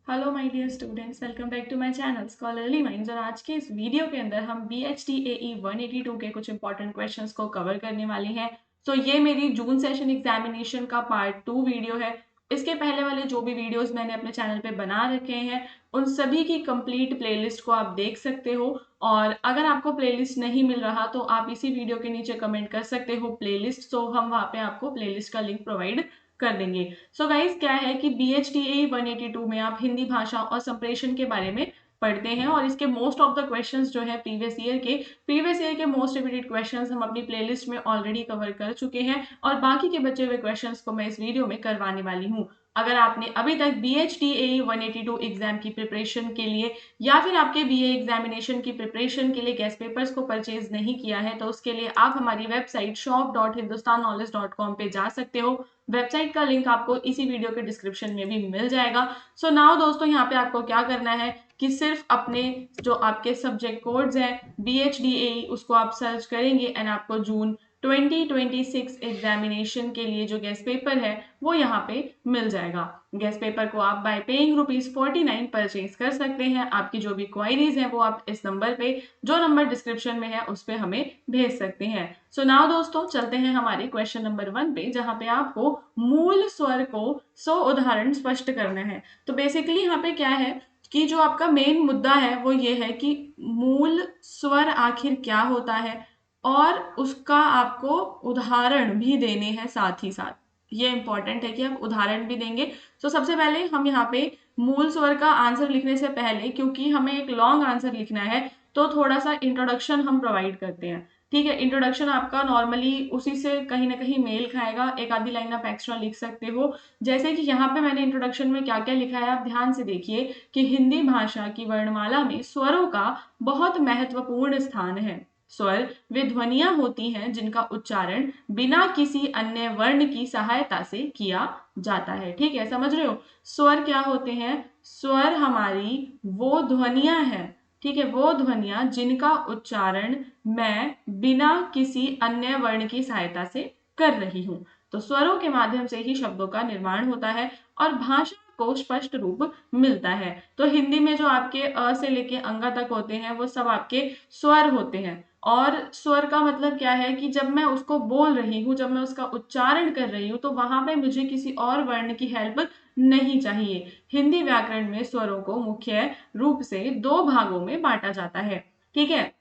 Hello my dear students, welcome back to my channel scholarly minds. और आज के इस वीडियो के अंदर हम BHDAE 182 के कुछ इंपॉर्टेंट क्वेश्चंस को कवर करने वाले हैं। तो ये मेरी जून सेशन एग्जामिनेशन का पार्ट 2 वीडियो है। इसके पहले वाले जो भी वीडियोस मैंने अपने चैनल पे बना रखे हैं उन सभी की कंप्लीट प्लेलिस्ट को आप देख सकते हो। और अगर आपको प्लेलिस्ट नहीं मिल रहा तो आप इसी वीडियो के नीचे कमेंट कर सकते हो प्लेलिस्ट, तो हम वहाँ पे आपको प्लेलिस्ट का लिंक प्रोवाइड कर देंगे। सो गाइज क्या है कि BHDAE 182 में आप हिंदी भाषा और संप्रेषण के बारे में पढ़ते हैं और इसके मोस्ट ऑफ द क्वेश्चंस जो है प्रीवियस ईयर के मोस्ट रिपीटेड क्वेश्चंस हम अपनी प्लेलिस्ट में ऑलरेडी कवर कर चुके हैं और बाकी के बचे हुए क्वेश्चंस को मैं इस वीडियो में करवाने वाली हूँ। अगर आपने अभी तक BHDAE 182 एग्जाम की प्रिपरेशन के लिए या फिर आपके BA एग्जामिनेशन की प्रिपरेशन के लिए गेस्ट पेपर्स को परचेज नहीं किया है तो उसके लिए आप हमारी वेबसाइट shop.hindustanknowledge.com पे जा सकते हो। वेबसाइट का लिंक आपको इसी वीडियो के डिस्क्रिप्शन में भी मिल जाएगा। सो नाउ दोस्तों, यहाँ पे आपको क्या करना है कि सिर्फ अपने जो आपके सब्जेक्ट कोड्स हैं BHDAE उसको आप सर्च करेंगे एंड आपको जून 2026 एग्जामिनेशन के लिए जो गेस्ट पेपर है वो यहाँ पे मिल जाएगा। गेस्ट पेपर को आप बाय पेइंग ₹49 परचेज कर सकते हैं। आपकी जो भी क्वायरीज हैं वो आप इस नंबर पे, जो नंबर डिस्क्रिप्शन में है, उस पे हमें भेज सकते हैं। सो नाउ दोस्तों, चलते हैं हमारे क्वेश्चन नंबर 1 पे, जहाँ पे आपको मूल स्वर को 100 उदाहरण स्पष्ट करना है। तो बेसिकली यहाँ पे क्या है कि जो आपका मेन मुद्दा है वो ये है कि मूल स्वर आखिर क्या होता है और उसका आपको उदाहरण भी देने हैं साथ ही साथ। ये इंपॉर्टेंट है कि आप उदाहरण भी देंगे। तो सबसे पहले हम यहाँ पे मूल स्वर का आंसर लिखने से पहले, क्योंकि हमें एक लॉन्ग आंसर लिखना है, तो थोड़ा सा इंट्रोडक्शन हम प्रोवाइड करते हैं। ठीक है, इंट्रोडक्शन आपका नॉर्मली उसी से कहीं ना कहीं मेल खाएगा, एक आधी लाइन आप एक्स्ट्रा लिख सकते हो। जैसे कि यहाँ पे मैंने इंट्रोडक्शन में क्या क्या लिखा है आप ध्यान से देखिए कि हिंदी भाषा की वर्णमाला में स्वरों का बहुत महत्वपूर्ण स्थान है। स्वर वे ध्वनियां होती हैं जिनका उच्चारण बिना किसी अन्य वर्ण की सहायता से किया जाता है। ठीक है, समझ रहे हो? स्वर क्या होते हैं? स्वर हमारी वो ध्वनियां हैं, ठीक है, वो ध्वनियां जिनका उच्चारण मैं बिना किसी अन्य वर्ण की सहायता से कर रही हूं। तो स्वरों के माध्यम से ही शब्दों का निर्माण होता है और भाषा को स्पष्ट रूप मिलता है। तो हिंदी में जो आपके अ से लेके अंगा तक होते हैं वो सब आपके स्वर होते हैं। और स्वर का मतलब क्या है कि जब मैं उसको बोल रही हूँ, जब मैं उसका उच्चारण कर रही हूँ, तो वहां पे मुझे किसी और वर्ण की हेल्प नहीं चाहिए। हिंदी व्याकरण में स्वरों को मुख्य रूप से 2 भागों में बांटा जाता है। ठीक है,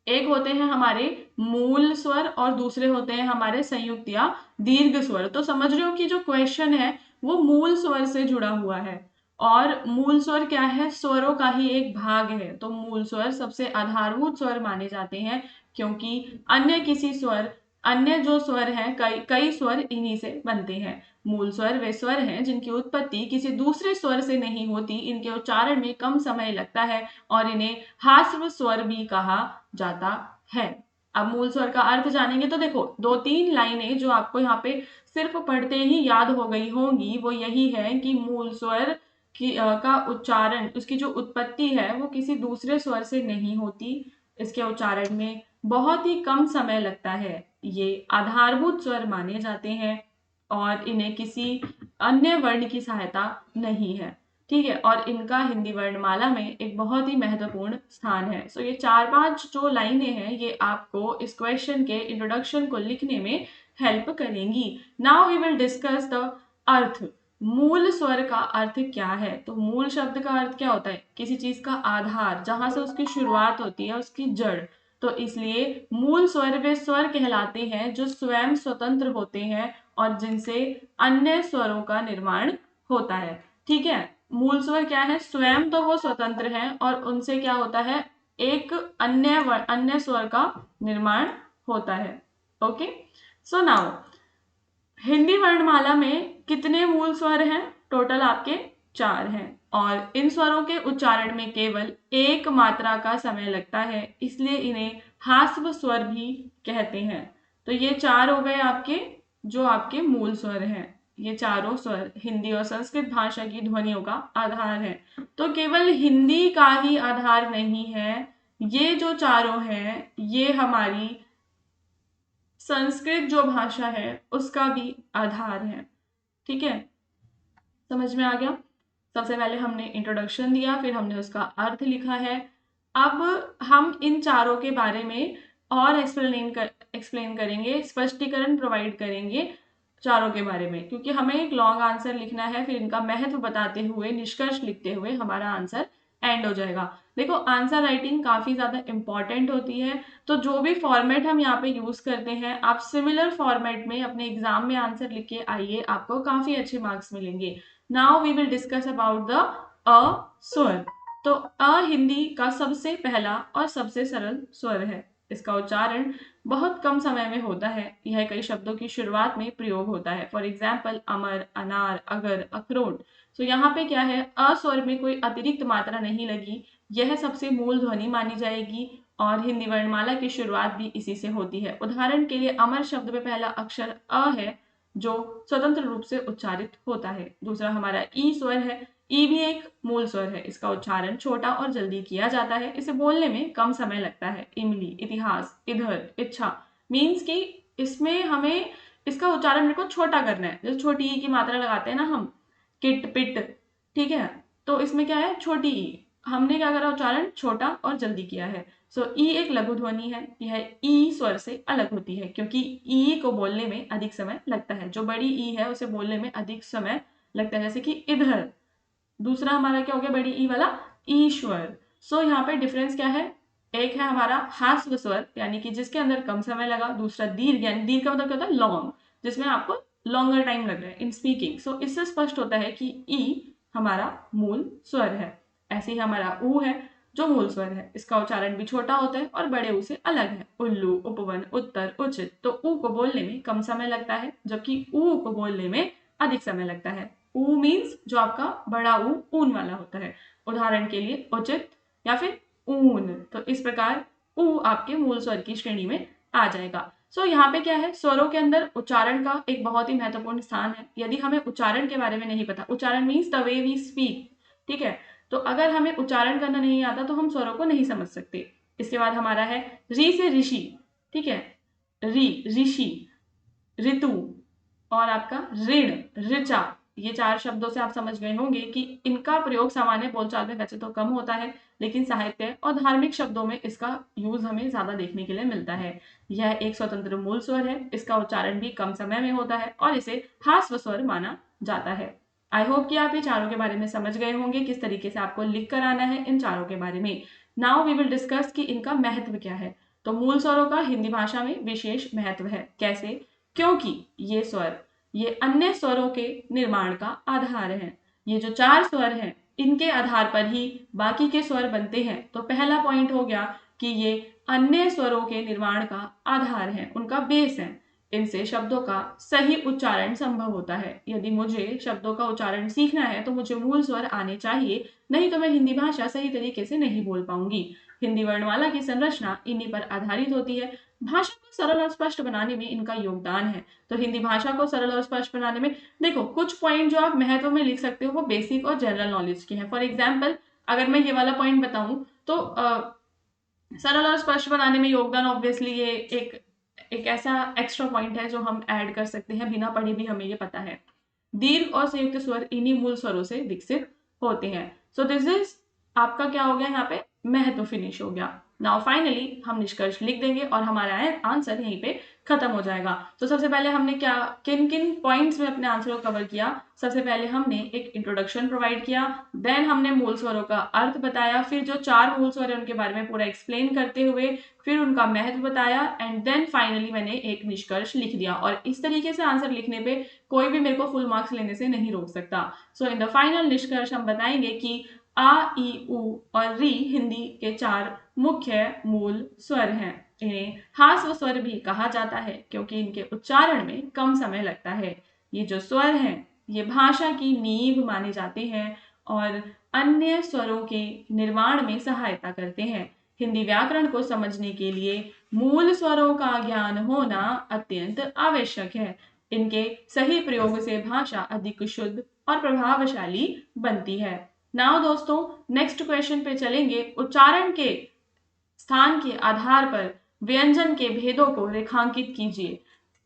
एक होते हैं हमारे मूल स्वर और दूसरे होते हैं हमारे संयुक्त या दीर्घ स्वर। तो समझ रहे हो कि जो क्वेश्चन है वो मूल स्वर से जुड़ा हुआ है। और मूल स्वर क्या है? स्वरों का ही एक भाग है। तो मूल स्वर सबसे आधारभूत स्वर माने जाते हैं, क्योंकि अन्य किसी स्वर अन्य जो स्वर हैं, कई कई स्वर इन्हीं से बनते हैं। मूल स्वर वे स्वर हैं जिनकी उत्पत्ति किसी दूसरे स्वर से नहीं होती, इनके उच्चारण में कम समय लगता है और इन्हें ह्रस्व स्वर भी कहा जाता है। अब मूल स्वर का अर्थ जानेंगे तो देखो, 2-3 लाइनें जो आपको यहाँ पे सिर्फ पढ़ते ही याद हो गई होंगी वो यही है कि मूल स्वर का उच्चारण, उसकी जो उत्पत्ति है वो किसी दूसरे स्वर से नहीं होती, इसके उच्चारण में बहुत ही कम समय लगता है, ये आधारभूत स्वर माने जाते हैं और इन्हें किसी अन्य वर्ण की सहायता नहीं है। ठीक है, और इनका हिंदी वर्णमाला में एक बहुत ही महत्वपूर्ण स्थान है। सो ये 4-5 जो लाइनें हैं ये आपको इस क्वेश्चन के इंट्रोडक्शन को लिखने में हेल्प करेंगी। Now we will discuss the अर्थ। मूल स्वर का अर्थ क्या है? तो मूल शब्द का अर्थ क्या होता है? किसी चीज का आधार, जहां से उसकी शुरुआत होती है, उसकी जड़। तो इसलिए मूल स्वर वे स्वर कहलाते हैं जो स्वयं स्वतंत्र होते हैं और जिनसे अन्य स्वरों का निर्माण होता है। ठीक है, मूल स्वर क्या है? स्वयं तो वो स्वतंत्र हैं और उनसे क्या होता है? एक अन्य स्वर का निर्माण होता है। ओके, सो नाउ हिंदी वर्णमाला में कितने मूल स्वर हैं? टोटल आपके 4 हैं और इन स्वरों के उच्चारण में केवल एक मात्रा का समय लगता है, इसलिए इन्हें ह्रस्व स्वर भी कहते हैं। तो ये 4 हो गए आपके, जो आपके मूल स्वर हैं। ये चारों स्वर हिंदी और संस्कृत भाषा की ध्वनियों का आधार है। तो केवल हिंदी का ही आधार नहीं है, ये जो चारों हैं ये हमारी संस्कृत जो भाषा है उसका भी आधार है। ठीक है, समझ में आ गया? सबसे पहले हमने इंट्रोडक्शन दिया, फिर हमने उसका अर्थ लिखा है। अब हम इन चारों के बारे में और एक्सप्लेन करेंगे, स्पष्टीकरण प्रोवाइड करेंगे चारों के बारे में, क्योंकि हमें एक लॉन्ग आंसर लिखना है, फिर इनका महत्व बताते हुए निष्कर्ष लिखते हुए हमारा आंसर एंड हो जाएगा। देखो, आंसर राइटिंग काफी ज्यादा इंपॉर्टेंट होती है, तो जो भी फॉर्मेट हम यहाँ पे यूज करते हैं, आप सिमिलर फॉर्मेट में अपने एग्जाम में आंसर लिख के आइए, आपको काफी अच्छे मार्क्स मिलेंगे। Now we will discuss about the अ स्वर। तो अ हिंदी का सबसे पहला और सबसे सरल स्वर है। इसका उच्चारण बहुत कम समय में होता है। यह कई शब्दों की शुरुआत में प्रयोग होता है। फॉर एग्जाम्पल, अमर, अनार, अगर, अखरोट। तो यहाँ पे क्या है, अ स्वर में कोई अतिरिक्त मात्रा नहीं लगी, यह सबसे मूल ध्वनि मानी जाएगी और हिंदी वर्णमाला की शुरुआत भी इसी से होती है। उदाहरण के लिए, अमर शब्द में पहला अक्षर अ है जो स्वतंत्र रूप से उच्चारित होता है। दूसरा हमारा ई स्वर है। ई भी एक मूल स्वर है। इसका उच्चारण छोटा और जल्दी किया जाता है। इसे बोलने में कम समय लगता है। इमली, इतिहास, इधर, इच्छा। मीन्स कि इसमें हमें इसका उच्चारण मेरे को छोटा करना है। जैसे छोटी ई की मात्रा लगाते हैं ना हम, किट, पिट, ठीक है, तो इसमें क्या है, छोटी ई। हमने क्या करा, उच्चारण छोटा और जल्दी किया है। सो ई एक लघु ध्वनि है। यह ई स्वर से अलग होती है क्योंकि ई को बोलने में अधिक समय लगता है। जो बड़ी ई है उसे बोलने में अधिक समय लगता है, जैसे कि इधर। दूसरा हमारा क्या हो गया, बड़ी ई वाला, ईश्वर। सो यहाँ पे डिफरेंस क्या है, एक है हमारा ह्रस्व स्वर, यानी कि जिसके अंदर कम समय लगा। दूसरा दीर्घ, यानी दीर्घ का मतलब क्या होता है, लॉन्ग, जिसमें आपको लॉन्गर टाइम लग रहा है इन स्पीकिंग। सो इससे स्पष्ट होता है कि ई हमारा मूल स्वर है। ऐसे ही हमारा ऊ है जो मूल स्वर है। इसका उच्चारण भी छोटा होता है और बड़े ऊ से अलग है। उल्लू, उपवन, उत्तर, उचित। तो ऊ को बोलने में कम समय लगता है, जबकि ऊ को बोलने में अधिक समय लगता है। ऊ मीन्स जो आपका बड़ा ऊ ऊन वाला होता है। उदाहरण के लिए उचित या फिर ऊन। तो इस प्रकार ऊ आपके मूल स्वर की श्रेणी में आ जाएगा। सो यहाँ पे क्या है, स्वरों के अंदर उच्चारण का एक बहुत ही महत्वपूर्ण स्थान है। यदि हमें उच्चारण के बारे में नहीं पता, उच्चारण means the way we speak, ठीक है, तो अगर हमें उच्चारण करना नहीं आता तो हम स्वरों को नहीं समझ सकते। इसके बाद हमारा है री से ऋषि, ठीक है, री, ऋषि, ऋतु, और आपका ऋण, ऋचा। ये चार शब्दों से आप समझ गए होंगे कि इनका प्रयोग सामान्य बोलचाल में वैसे तो कम होता है, लेकिन साहित्य और धार्मिक शब्दों में इसका यूज हमें ज्यादा देखने के लिए मिलता है। यह एक स्वतंत्र मूल स्वर है। इसका उच्चारण भी कम समय में होता है और इसे ह्रस्व स्वर माना जाता है। आई होप कि आप ये चारों के बारे में समझ गए होंगे, किस तरीके से आपको लिख कर आना है इन चारों के बारे में। नाउ वी विल डिस्कस कि इनका महत्व क्या है। तो मूल स्वरों का हिंदी भाषा में विशेष महत्व है। कैसे? क्योंकि ये स्वर, ये अन्य स्वरों के निर्माण का आधार है। ये जो चार स्वर हैं, इनके आधार पर ही बाकी के स्वर बनते हैं। तो पहला पॉइंट हो गया कि ये अन्य स्वरों के निर्माण का आधार है, उनका बेस है। इनसे शब्दों का सही उच्चारण संभव होता है। यदि मुझे शब्दों का उच्चारण सीखना है तो मुझे मूल स्वर आने चाहिए, नहीं तो मैं हिंदी भाषा सही तरीके से नहीं बोल पाऊंगी। हिंदी वर्णमाला की संरचना इन्हीं पर आधारित होती है। भाषा को सरल और स्पष्ट बनाने में इनका योगदान है। तो हिंदी भाषा को सरल और स्पष्ट बनाने में, देखो, कुछ पॉइंट जो आप महत्व में लिख सकते हो वो बेसिक और जनरल नॉलेज के हैं। फॉर एग्जाम्पल, अगर मैं ये वाला पॉइंट बताऊं तो सरल और स्पष्ट बनाने में योगदान, ऑब्वियसली ये एक ऐसा एक्स्ट्रा पॉइंट है जो हम ऐड कर सकते हैं, बिना पढ़े भी हमें ये पता है। दीर्घ और संयुक्त स्वर इन्हीं मूल स्वरों से विकसित होते हैं। सो दिस इज आपका क्या हो गया, यहाँ पे महत्व फिनिश हो गया। नाउ फाइनली हम निष्कर्ष लिख देंगे और हमारा आंसर यहीं पे खत्म हो जाएगा। तो सबसे पहले हमने क्या, किन किन पॉइंट्स में अपने आंसर को कवर किया। सबसे पहले हमने एक इंट्रोडक्शन प्रोवाइड किया, देन हमने मूल स्वरों का अर्थ बताया, फिर जो चार मूल स्वर है उनके बारे में पूरा एक्सप्लेन करते हुए फिर उनका महत्व बताया, एंड देन फाइनली मैंने एक निष्कर्ष लिख दिया। और इस तरीके से आंसर लिखने पे कोई भी मेरे को फुल मार्क्स लेने से नहीं रोक सकता। सो इन द फाइनल निष्कर्ष हम बताएंगे कि आ, ई, उ और री हिंदी के चार मुख्य मूल स्वर हैं। इन्हें ह्रस्व स्वर भी कहा जाता है क्योंकि इनके उच्चारण में कम समय लगता है। ये जो स्वर हैं, ये भाषा की नींव माने जाते हैं और अन्य स्वरों के निर्माण में सहायता करते हैं। हिंदी व्याकरण को समझने के लिए मूल स्वरों का ज्ञान होना अत्यंत आवश्यक है। इनके सही प्रयोग से भाषा अधिक शुद्ध और प्रभावशाली बनती है। नाउ दोस्तों, नेक्स्ट क्वेश्चन पे चलेंगे। उच्चारण के स्थान के आधार पर व्यंजन के भेदों को रेखांकित कीजिए।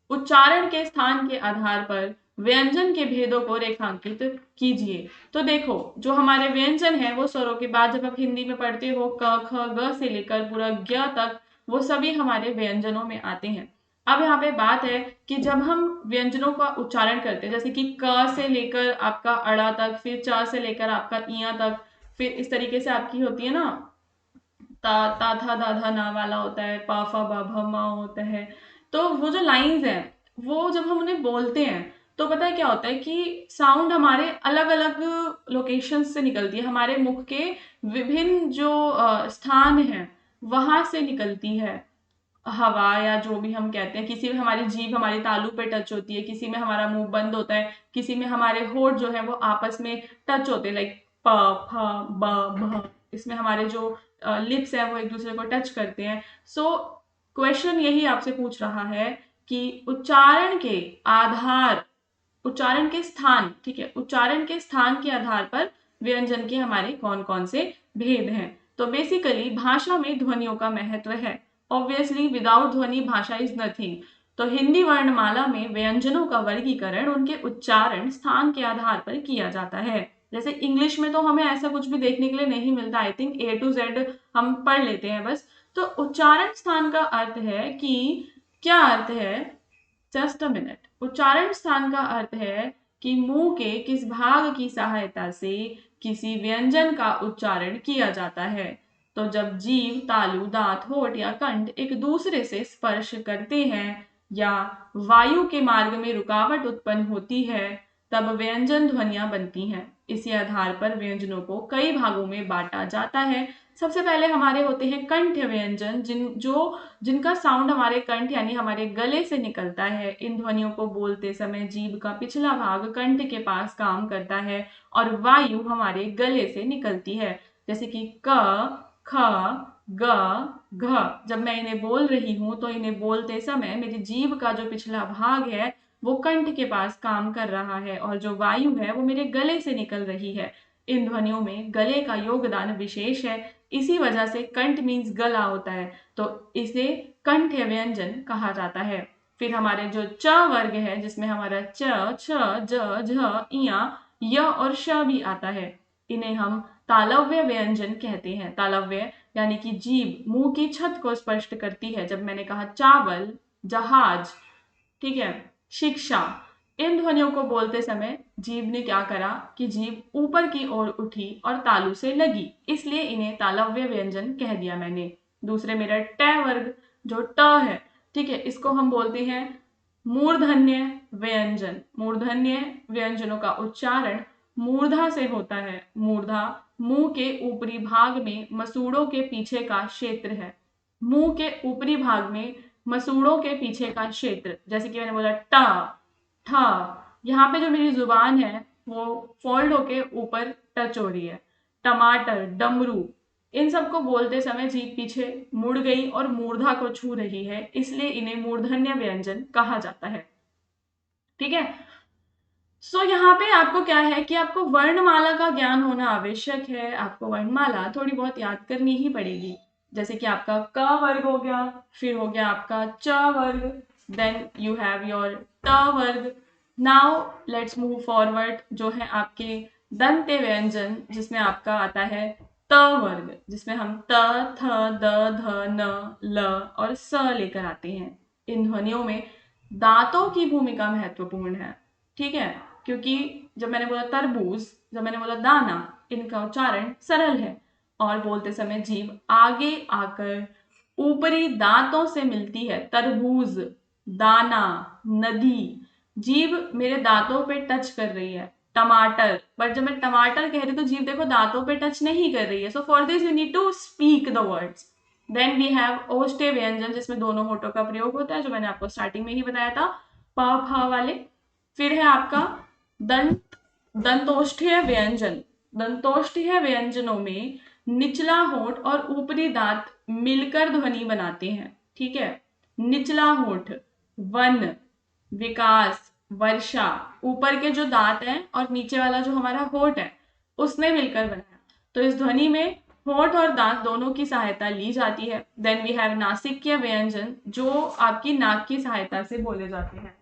उच्चारण के स्थान के आधार पर व्यंजन के भेदों को रेखांकित कीजिए। तो देखो, जो हमारे व्यंजन है वो स्वरों के बाद जब आप हिंदी में पढ़ते हो क ख ग से लेकर पूरा ज्ञ तक, वो सभी हमारे व्यंजनों में आते हैं। अब यहाँ पे बात है कि जब हम व्यंजनों का उच्चारण करते हैं, जैसे कि क से लेकर आपका अड़ा तक, फिर च से लेकर आपका इया तक, फिर इस तरीके से आपकी होती है ना, ता ता था धा धा ना वाला होता है, पा फा बा भा मा होता है। तो वो जो लाइंस हैं, वो जब हम उन्हें बोलते हैं तो पता है क्या होता है कि साउंड हमारे अलग अलग लोकेशन से निकलती है, हमारे मुख के विभिन्न जो स्थान हैं वहां से निकलती है हवा, या जो भी हम कहते हैं। किसी में हमारी जीभ हमारी तालू पे टच होती है, किसी में हमारा मुंह बंद होता है, किसी में हमारे होठ जो है वो आपस में टच होते हैं, लाइक प फ ब भ, इसमें हमारे जो लिप्स हैं वो एक दूसरे को टच करते हैं। सो क्वेश्चन यही आपसे पूछ रहा है कि उच्चारण के आधार, उच्चारण के स्थान, ठीक है, उच्चारण के स्थान के आधार पर व्यंजन के हमारे कौन कौन से भेद हैं। तो बेसिकली भाषा में ध्वनियों का महत्व है। ऑब्वियसली विदाउट ध्वनि भाषा इज नथिंग। तो हिंदी वर्णमाला में व्यंजनों का वर्गीकरण उनके उच्चारण स्थान के आधार पर किया जाता है। जैसे इंग्लिश में तो हमें ऐसा कुछ भी देखने के लिए नहीं मिलता, I think A to Z हम पढ़ लेते हैं बस। तो उच्चारण स्थान का अर्थ है कि, क्या अर्थ है, जस्ट अ मिनट, उच्चारण स्थान का अर्थ है कि मुंह के किस भाग की सहायता से किसी व्यंजन का उच्चारण किया जाता है। तो जब जीभ, तालु, दांत, होठ या कंठ एक दूसरे से स्पर्श करते हैं या वायु के मार्ग में रुकावट उत्पन्न होती है, तब व्यंजन ध्वनियां बनती हैं। इसी आधार पर व्यंजनों को कई भागों में बांटा जाता है। सबसे पहले हमारे होते हैं कंठ व्यंजन, जिनका साउंड हमारे कंठ यानी हमारे गले से निकलता है। इन ध्वनियों को बोलते समय जीभ का पिछला भाग कंठ के पास काम करता है और वायु हमारे गले से निकलती है। जैसे कि क, ख, ग, घ। जब मैं इन्हें बोल रही हूं तो इन्हें बोलते समय मेरी जीभ का जो पिछला भाग है वो कंठ के पास काम कर रहा है और जो वायु है वो मेरे गले से निकल रही है। इन ध्वनियों में गले का योगदान विशेष है। इसी वजह से कंठ मीन्स गला होता है, तो इसे कंठ व्यंजन कहा जाता है। फिर हमारे जो च वर्ग है, जिसमें हमारा च, छ, ज, झ, इया, य और श भी आता है, इन्हें हम तालव्य व्यंजन कहते हैं। तालव्य यानी कि जीभ मुंह की छत को स्पष्ट करती है। जब मैंने कहा चावल, जहाज, ठीक है, शिक्षा, इन ध्वनियों को बोलते समय जीभ ने क्या करा कि जीभ ऊपर की ओर उठी और तालु से लगी, इसलिए इन्हें तालव्य व्यंजन कह दिया मैंने। दूसरे मेरा ट वर्ग जो ट है, ठीक है, इसको हम बोलते हैं मूर्धन्य व्यंजन। मूर्धन्य व्यंजनों का उच्चारण मूर्धा से होता है। मूर्धा मुंह के ऊपरी भाग में मसूड़ों के पीछे का क्षेत्र है। मुंह के ऊपरी भाग में मसूड़ों के पीछे का क्षेत्र, जैसे कि मैंने बोला टा, ठा, यहाँ पे जो मेरी जुबान है वो फोल्ड होके ऊपर टच हो रही है। टमाटर, डमरू, इन सबको बोलते समय जीभ पीछे मुड़ गई और मूर्धा को छू रही है, इसलिए इन्हें मूर्धन्य व्यंजन कहा जाता है। ठीक है, सो यहाँ पे आपको क्या है कि आपको वर्णमाला का ज्ञान होना आवश्यक है। आपको वर्णमाला थोड़ी बहुत याद करनी ही पड़ेगी। जैसे कि आपका क वर्ग हो गया, फिर हो गया आपका च वर्ग, देन यू हैव योर ट वर्ग। नाउ लेट्स मूव फॉरवर्ड, जो है आपके दंत्य व्यंजन, जिसमें आपका आता है त वर्ग, जिसमें हम त, थ, द, ध, न, ल और स लेकर आते हैं। इन ध्वनियों में दांतों की भूमिका महत्वपूर्ण है। ठीक है, क्योंकि जब मैंने बोला तरबूज, जब मैंने बोला दाना, इनका उच्चारण सरल है और बोलते समय जीभ आगे आकर ऊपरी दांतों से मिलती है। तरबूज, दाना, नदी, जीभ मेरे दांतों पे टच कर रही है। टमाटर, पर जब मैं टमाटर कह रही तो जीभ देखो दांतों पे टच नहीं कर रही है। So for this you need to speak the words. Then we have ओष्ठ्य व्यंजन, जिसमें दोनों होठों का प्रयोग होता है, जो मैंने आपको स्टार्टिंग में ही बताया था, प फ वाले। फिर है आपका दंतोष्ठ्य व्यंजन। दंतोष्ठ्य व्यंजनों में निचला होठ और ऊपरी दांत मिलकर ध्वनि बनाते हैं। ठीक है, निचला होठ वन, विकास, वर्षा, ऊपर के जो दांत हैं और नीचे वाला जो हमारा होठ है उसने मिलकर बनाया। तो इस ध्वनि में होठ और दांत दोनों की सहायता ली जाती है। देन वी हैव नासिक्य व्यंजन, जो आपकी नाक की सहायता से बोले जाते हैं।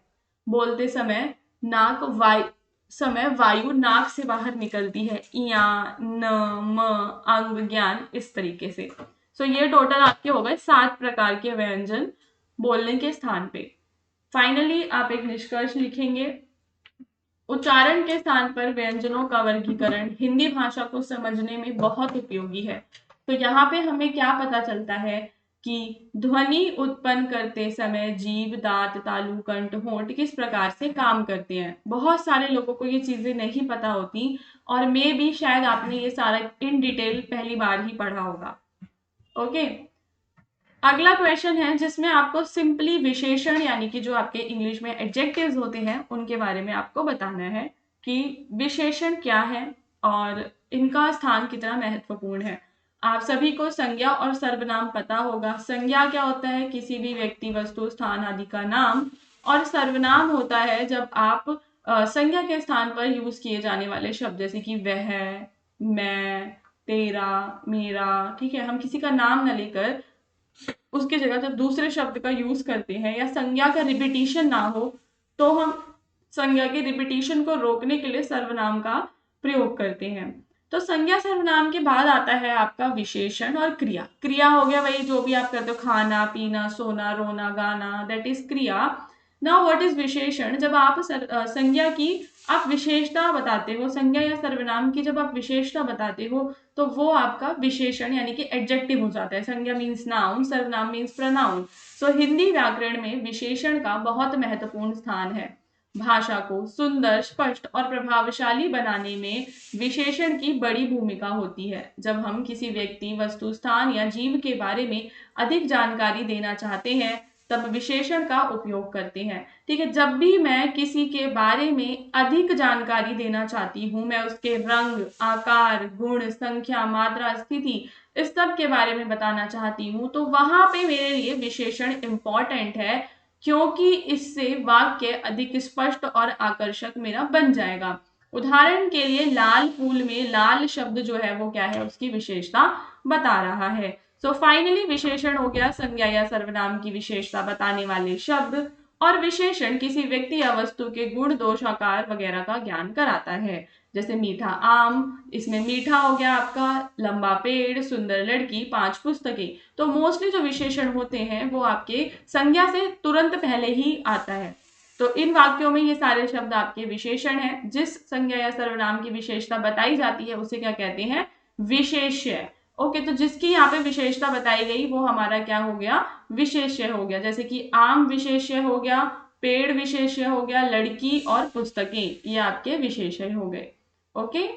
बोलते समय नाक वायु समय वायु नाक से बाहर निकलती है, इया, न, म, अंग, ज्ञान, इस तरीके से। सो ये टोटल आपके हो गए 7 प्रकार के व्यंजन बोलने के स्थान पे। फाइनली आप एक निष्कर्ष लिखेंगे। उच्चारण के स्थान पर व्यंजनों का वर्गीकरण हिंदी भाषा को समझने में बहुत उपयोगी है। तो यहाँ पे हमें क्या पता चलता है कि ध्वनि उत्पन्न करते समय जीभ, दांत, तालु, कंठ, होंठ किस प्रकार से काम करते हैं। बहुत सारे लोगों को ये चीजें नहीं पता होती, और मे भी शायद आपने ये सारा इन डिटेल पहली बार ही पढ़ा होगा। ओके, अगला क्वेश्चन है जिसमें आपको सिंपली विशेषण यानी कि जो आपके इंग्लिश में एडजेक्टिव्स होते हैं उनके बारे में आपको बताना है कि विशेषण क्या है और इनका स्थान कितना महत्वपूर्ण है। आप सभी को संज्ञा और सर्वनाम पता होगा। संज्ञा क्या होता है? किसी भी व्यक्ति, वस्तु, स्थान आदि का नाम। और सर्वनाम होता है जब आप संज्ञा के स्थान पर यूज किए जाने वाले शब्द, जैसे कि वह, मैं, तेरा, मेरा, ठीक है, हम किसी का नाम न लेकर उसकी जगह जब दूसरे शब्द का यूज करते हैं या संज्ञा का रिपीटिशन ना हो, तो हम संज्ञा के रिपीटिशन को रोकने के लिए सर्वनाम का प्रयोग करते हैं। तो संज्ञा सर्वनाम के बाद आता है आपका विशेषण और क्रिया। क्रिया हो गया वही जो भी आप करते हो, खाना, पीना, सोना, रोना, गाना, दैट इज क्रिया। नाउ व्हाट इज विशेषण? जब आप संज्ञा की आप विशेषता बताते हो, संज्ञा या सर्वनाम की जब आप विशेषता बताते हो, तो वो आपका विशेषण यानी कि एडजेक्टिव हो जाता है। संज्ञा मीन्स नाउन, सर्वनाम मीन्स प्रोनाउन। सो हिंदी व्याकरण में विशेषण का बहुत महत्वपूर्ण स्थान है। भाषा को सुंदर, स्पष्ट और प्रभावशाली बनाने में विशेषण की बड़ी भूमिका होती है। जब हम किसी व्यक्ति, वस्तु, स्थान या जीव के बारे में अधिक जानकारी देना चाहते हैं तब विशेषण का उपयोग करते हैं। ठीक है, जब भी मैं किसी के बारे में अधिक जानकारी देना चाहती हूँ, मैं उसके रंग, आकार, गुण, संख्या, मात्रा, स्थिति, इस सब के बारे में बताना चाहती हूँ, तो वहां पे मेरे लिए विशेषण इंपॉर्टेंट है, क्योंकि इससे वाक्य अधिक स्पष्ट और आकर्षक मेरा बन जाएगा। उदाहरण के लिए लाल फूल में लाल शब्द जो है वो क्या है, उसकी विशेषता बता रहा है। सो फाइनली विशेषण हो गया संज्ञा या सर्वनाम की विशेषता बताने वाले शब्द, और विशेषण किसी व्यक्ति या वस्तु के गुण, दोष, आकार वगैरह का ज्ञान कराता है। जैसे मीठा आम, इसमें मीठा हो गया आपका, लंबा पेड़, सुंदर लड़की, 5 पुस्तकें। तो मोस्टली जो विशेषण होते हैं वो आपके संज्ञा से तुरंत पहले ही आता है। तो इन वाक्यों में ये सारे शब्द आपके विशेषण हैं। जिस संज्ञा या सर्वनाम की विशेषता बताई जाती है उसे क्या कहते हैं? विशेष्य। ओके, तो जिसकी यहाँ पे विशेषता बताई गई वो हमारा क्या हो गया? विशेष्य हो गया। जैसे कि आम विशेष्य हो गया, पेड़ विशेष्य हो गया, लड़की और पुस्तकें, ये आपके विशेष्य हो गए। ओके,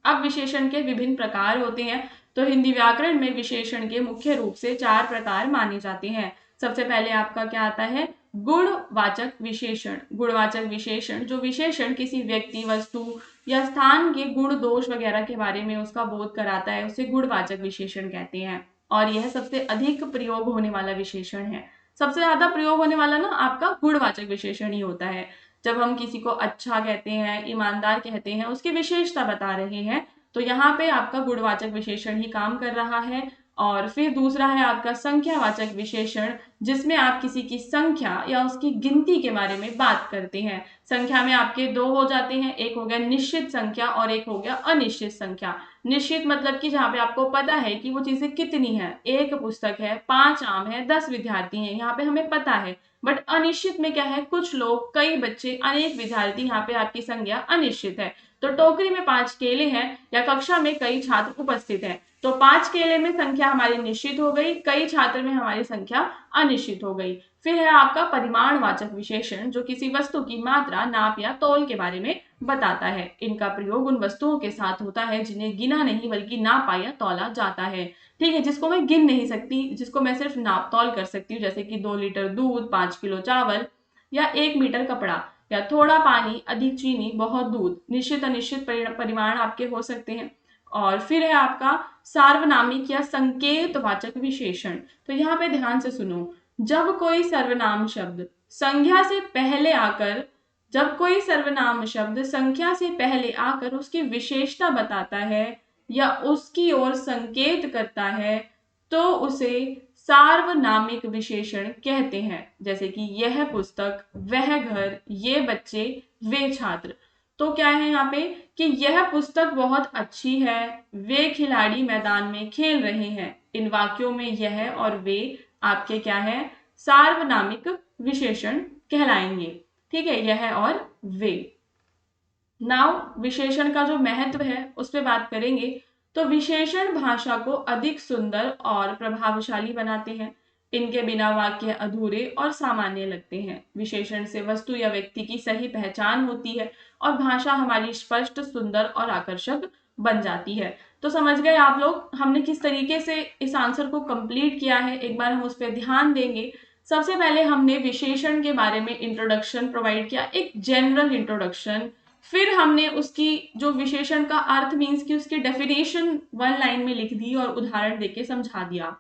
अब विशेषण के विभिन्न प्रकार होते हैं। तो हिंदी व्याकरण में विशेषण के मुख्य रूप से 4 प्रकार माने जाते हैं। सबसे पहले आपका क्या आता है? गुणवाचक विशेषण। गुणवाचक विशेषण, जो विशेषण किसी व्यक्ति, वस्तु या स्थान के गुण, दोष वगैरह के बारे में उसका बोध कराता है, उसे गुणवाचक विशेषण कहते हैं। और यह सबसे अधिक प्रयोग होने वाला विशेषण है। सबसे ज्यादा प्रयोग होने वाला ना आपका गुणवाचक विशेषण ही होता है। जब हम किसी को अच्छा कहते हैं, ईमानदार कहते हैं, उसकी विशेषता बता रहे हैं, तो यहाँ पे आपका गुणवाचक विशेषण ही काम कर रहा है। और फिर दूसरा है आपका संख्यावाचक विशेषण, जिसमें आप किसी की संख्या या उसकी गिनती के बारे में बात करते हैं। संख्या में आपके 2 हो जाते हैं, एक हो गया निश्चित संख्या और एक हो गया अनिश्चित संख्या। निश्चित मतलब कि जहाँ पे आपको पता है कि वो चीजें कितनी है, 1 पुस्तक है, 5 आम है, 10 विद्यार्थी हैं, यहाँ पे हमें पता है। बट अनिश्चित में क्या है? कुछ लोग, कई बच्चे, अनेक विद्यार्थी, यहाँ पे आपकी संख्या अनिश्चित है। तो टोकरी में 5 केले हैं या कक्षा में कई छात्र उपस्थित हैं, तो 5 केले में संख्या हमारी निश्चित हो गई, कई छात्र में हमारी संख्या अनिश्चित हो गई। फिर है आपका परिमाणवाचक विशेषण, जो किसी वस्तु की मात्रा, नाप या तौल के बारे में बताता है। इनका प्रयोग उन वस्तुओं के साथ होता है जिन्हें गिना नहीं बल्कि नापा या तौला जाता है। ठीक है, जिसको मैं गिन नहीं सकती, जिसको मैं सिर्फ नाप तौल कर सकती हूँ, जैसे कि 2 लीटर दूध, 5 किलो चावल या 1 मीटर कपड़ा, या थोड़ा पानी, अधिक चीनी, बहुत दूध। निश्चित अनिश्चित परिमाण आपके हो सकते हैं। और फिर है आपका सार्वनामिक या संकेतवाचक विशेषण। तो यहाँ पे ध्यान से सुनो, जब कोई सर्वनाम शब्द संख्या से पहले आकर जब कोई सर्वनाम शब्द संख्या से पहले आकर उसकी विशेषता बताता है या उसकी ओर संकेत करता है, तो उसे सार्वनामिक विशेषण कहते हैं, जैसे कि यह पुस्तक, वह घर, ये बच्चे, वे छात्र। तो क्या है यहाँ पे कि यह पुस्तक बहुत अच्छी है, वे खिलाड़ी मैदान में खेल रहे हैं। इन वाक्यों में यह और वे आपके क्या है, सार्वनामिक विशेषण कहलाएंगे। ठीक है, यह और वे। नाउ विशेषण का जो महत्व है उस पर बात करेंगे। तो विशेषण भाषा को अधिक सुंदर और प्रभावशाली बनाते हैं। इनके बिना वाक्य अधूरे और सामान्य लगते हैं। विशेषण से वस्तु या व्यक्ति की सही पहचान होती है और भाषा हमारी स्पष्ट, सुंदर और आकर्षक बन जाती है। तो समझ गए आप लोग हमने किस तरीके से इस आंसर को कंप्लीट किया है, एक बार हम उस पर ध्यान देंगे। सबसे पहले हमने विशेषण के बारे में इंट्रोडक्शन प्रोवाइड किया, एक जनरल इंट्रोडक्शन। फिर हमने उसकी जो विशेषण का अर्थ मीन्स की उसकी डेफिनेशन 1 लाइन में लिख दी और उदाहरण देके समझा दिया।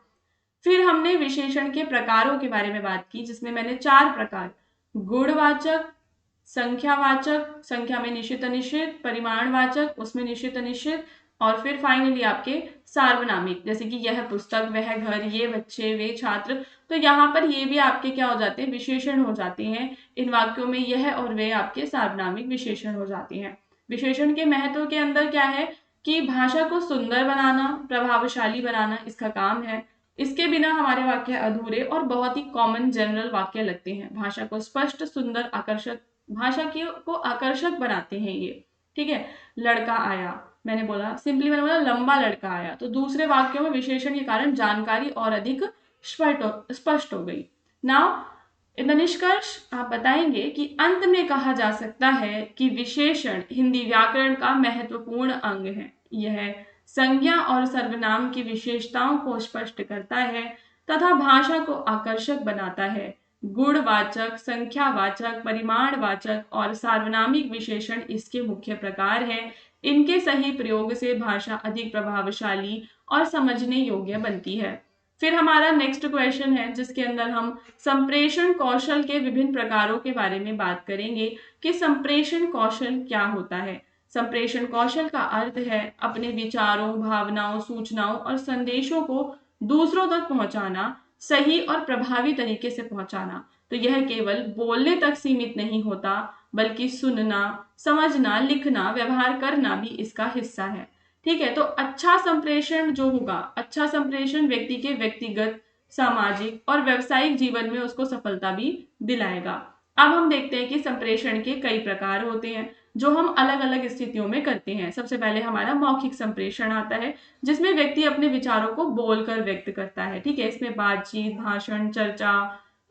फिर हमने विशेषण के प्रकारों के बारे में बात की, जिसमें मैंने 4 प्रकार, गुणवाचक, संख्यावाचक, संख्या में निश्चित अनिश्चित, परिमाणवाचक, उसमें निश्चित अनिश्चित, और फिर फाइनली आपके सार्वनामिक, जैसे कि यह पुस्तक, वह घर, ये बच्चे, वे छात्र। तो यहाँ पर ये भी आपके क्या हो जाते हैं, विशेषण हो जाते हैं। इन वाक्यों में यह और वे आपके सार्वनामिक विशेषण हो जाते हैं। विशेषण के महत्व के अंदर क्या है कि भाषा को सुंदर बनाना, प्रभावशाली बनाना इसका काम है। इसके बिना हमारे वाक्य अधूरे और बहुत ही कॉमन जनरल वाक्य लगते हैं। भाषा को स्पष्ट, सुंदर, आकर्षक, भाषा को आकर्षक बनाते हैं ये। ठीक है, लड़का आया, मैंने बोला सिंपली, मैंने बोला लंबा लड़का आया, तो दूसरे वाक्यों में विशेषण के कारण जानकारी और अधिक स्पष्ट हो गई। नाउ इन द निष्कर्ष आप बताएंगे कि अंत में कहा जा सकता है कि विशेषण हिंदी व्याकरण का महत्वपूर्ण अंग है। यह संज्ञा और सर्वनाम की विशेषताओं को स्पष्ट करता है तथा भाषा को आकर्षक बनाता है। गुणवाचक, संख्यावाचक, परिमाणवाचक और सार्वनामिक विशेषण इसके मुख्य प्रकार हैं। इनके सही प्रयोग से भाषा अधिक प्रभावशाली और समझने योग्य बनती है। फिर हमारा नेक्स्ट क्वेश्चन है जिसके अंदर हम संप्रेषण कौशल के विभिन्न प्रकारों के बारे में बात करेंगे कि संप्रेषण कौशल क्या होता है। संप्रेषण कौशल का अर्थ है अपने विचारों, भावनाओं, सूचनाओं और संदेशों को दूसरों तक पहुंचाना, सही और प्रभावी तरीके से पहुंचाना। तो यह केवल बोलने तक सीमित नहीं होता, बल्कि सुनना, समझना, लिखना, व्यवहार करना भी इसका हिस्सा है। ठीक है, तो अच्छा संप्रेषण जो होगा, अच्छा संप्रेषण व्यक्ति के व्यक्तिगत, सामाजिक और व्यवसायिक जीवन में उसको सफलता भी दिलाएगा। अब हम देखते हैं कि संप्रेषण के कई प्रकार होते हैं जो हम अलग अलग स्थितियों में करते हैं। सबसे पहले हमारा मौखिक संप्रेषण आता है, जिसमें व्यक्ति अपने विचारों को बोलकर व्यक्त करता है। ठीक है, इसमें बातचीत, भाषण, चर्चा,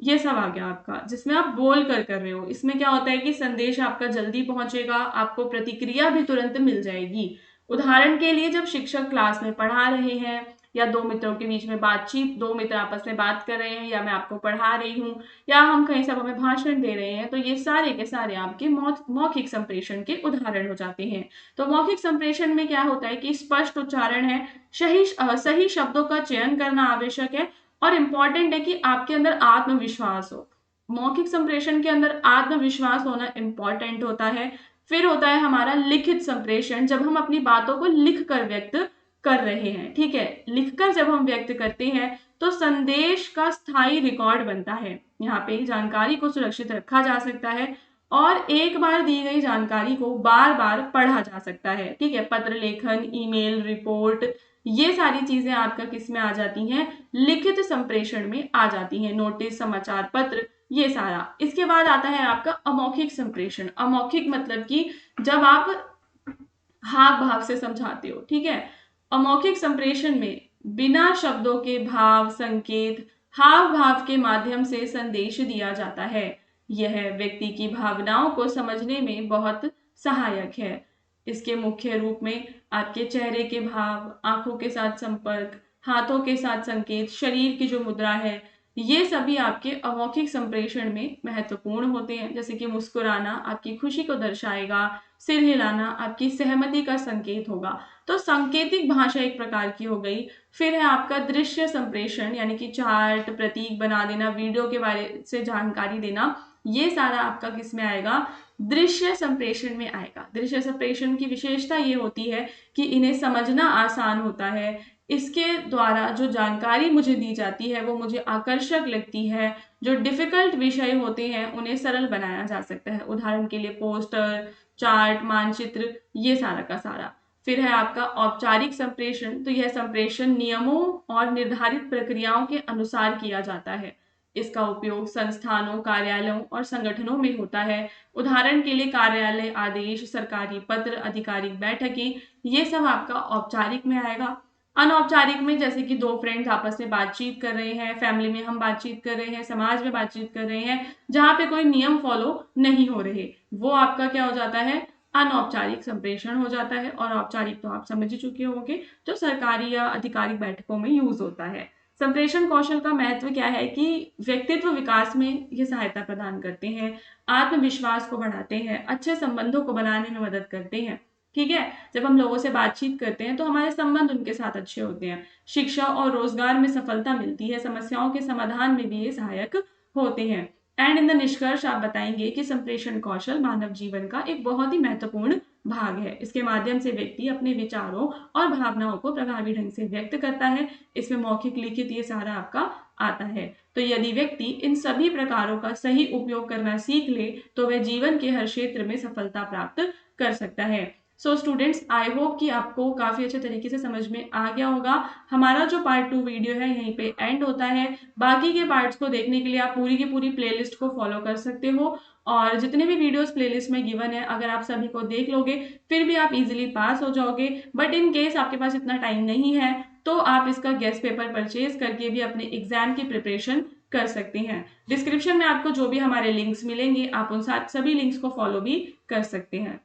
ये सब आ गया आपका, जिसमें आप बोल कर रहे हो। इसमें क्या होता है कि संदेश आपका जल्दी पहुंचेगा, आपको प्रतिक्रिया भी तुरंत मिल जाएगी। उदाहरण के लिए जब शिक्षक क्लास में पढ़ा रहे हैं या दो मित्रों के बीच में बातचीत, दो मित्र आपस में बात कर रहे हैं, या मैं आपको पढ़ा रही हूँ, या हम कहीं सभा में भाषण दे रहे हैं, तो ये सारे के सारे आपके मौखिक संप्रेषण के उदाहरण हो जाते हैं। तो मौखिक संप्रेषण में क्या होता है कि स्पष्ट उच्चारण है, सही शब्दों का चयन करना आवश्यक है, और इम्पॉर्टेंट है कि आपके अंदर आत्मविश्वास हो। मौखिक संप्रेषण के अंदर आत्मविश्वास होना इम्पॉर्टेंट होता है। फिर होता है हमारा लिखित संप्रेषण, जब हम अपनी बातों को लिख कर व्यक्त कर रहे हैं। ठीक है, लिखकर जब हम व्यक्त करते हैं तो संदेश का स्थायी रिकॉर्ड बनता है। यहाँ पे जानकारी को सुरक्षित रखा जा सकता है और एक बार दी गई जानकारी को बार बार पढ़ा जा सकता है। ठीक है, पत्र लेखन, ईमेल, रिपोर्ट, ये सारी चीजें आपका किस में आ जाती हैं, लिखित संप्रेषण में आ जाती हैं। नोटिस, समाचार पत्र, ये सारा। इसके बाद आता है आपका अमौखिक संप्रेषण। अमौखिक मतलब कि जब आप हाव भाव से समझाते हो। ठीक है, अमौखिक संप्रेषण में बिना शब्दों के भाव, संकेत, हाव भाव के माध्यम से संदेश दिया जाता है। यह व्यक्ति की भावनाओं को समझने में बहुत सहायक है। इसके मुख्य रूप में आपके चेहरे के भाव, आंखों के साथ संपर्क, हाथों के साथ संकेत, शरीर की जो मुद्रा है, ये सभी आपके अमौखिक संप्रेषण में महत्वपूर्ण होते हैं। जैसे कि मुस्कुराना आपकी खुशी को दर्शाएगा, सिर हिलाना आपकी सहमति का संकेत होगा। तो सांकेतिक भाषा एक प्रकार की हो गई। फिर है आपका दृश्य संप्रेषण, यानी कि चार्ट, प्रतीक बना देना, वीडियो के बारे से जानकारी देना, ये सारा आपका किस में आएगा, दृश्य संप्रेषण में आएगा। दृश्य संप्रेषण की विशेषता ये होती है कि इन्हें समझना आसान होता है, इसके द्वारा जो जानकारी मुझे दी जाती है वो मुझे आकर्षक लगती है। जो डिफिकल्ट विषय होते हैं उन्हें सरल बनाया जा सकता है। उदाहरण के लिए पोस्टर, चार्ट, मानचित्र, ये सारा का सारा। फिर है आपका औपचारिक संप्रेषण। तो यह संप्रेषण नियमों और निर्धारित प्रक्रियाओं के अनुसार किया जाता है। इसका उपयोग संस्थानों, कार्यालयों और संगठनों में होता है। उदाहरण के लिए कार्यालय आदेश, सरकारी पत्र, आधिकारिक बैठकें, ये सब आपका औपचारिक में आएगा। अनौपचारिक में जैसे कि दो फ्रेंड्स आपस में बातचीत कर रहे हैं, फैमिली में हम बातचीत कर रहे हैं, समाज में बातचीत कर रहे हैं, जहां पे कोई नियम फॉलो नहीं हो रहे, वो आपका क्या हो जाता है, अनौपचारिक संप्रेषण हो जाता है। और औपचारिक तो आप समझ ही चुके होंगे, जो सरकारी या आधिकारिक बैठकों में यूज होता है। संप्रेषण कौशल का महत्व क्या है कि व्यक्तित्व विकास में ये सहायता प्रदान करते हैं, आत्मविश्वास को बढ़ाते हैं, अच्छे संबंधों को बनाने में मदद करते हैं। ठीक है, जब हम लोगों से बातचीत करते हैं तो हमारे संबंध उनके साथ अच्छे होते हैं, शिक्षा और रोजगार में सफलता मिलती है, समस्याओं के समाधान में भी ये सहायक होते हैं। एंड इन द निष्कर्ष आप बताएंगे कि संप्रेषण कौशल मानव जीवन का एक बहुत ही महत्वपूर्ण भाग है। इसके माध्यम से व्यक्ति अपने विचारों और भावनाओं को प्रभावी ढंग से व्यक्त करता है। इसमें मौखिक, लिखित, ये सारा आपका आता है। तो यदि व्यक्ति इन सभी प्रकारों का सही उपयोग करना सीख ले तो वह जीवन के हर क्षेत्र में सफलता प्राप्त कर सकता है। सो स्टूडेंट्स, आई होप कि आपको काफी अच्छे तरीके से समझ में आ गया होगा। हमारा जो पार्ट 2 वीडियो है यहीं पे एंड होता है। बाकी के पार्ट्स को देखने के लिए आप पूरी की पूरी प्लेलिस्ट को फॉलो कर सकते हो, और जितने भी वीडियोस प्लेलिस्ट में गिवन है अगर आप सभी को देख लोगे फिर भी आप इजीली पास हो जाओगे। बट इन केस आपके पास इतना टाइम नहीं है तो आप इसका गेस्ट पेपर परचेज करके भी अपने एग्जाम की प्रिपरेशन कर सकते हैं। डिस्क्रिप्शन में आपको जो भी हमारे लिंक्स मिलेंगे आप उन सभी लिंक्स को फॉलो भी कर सकते हैं।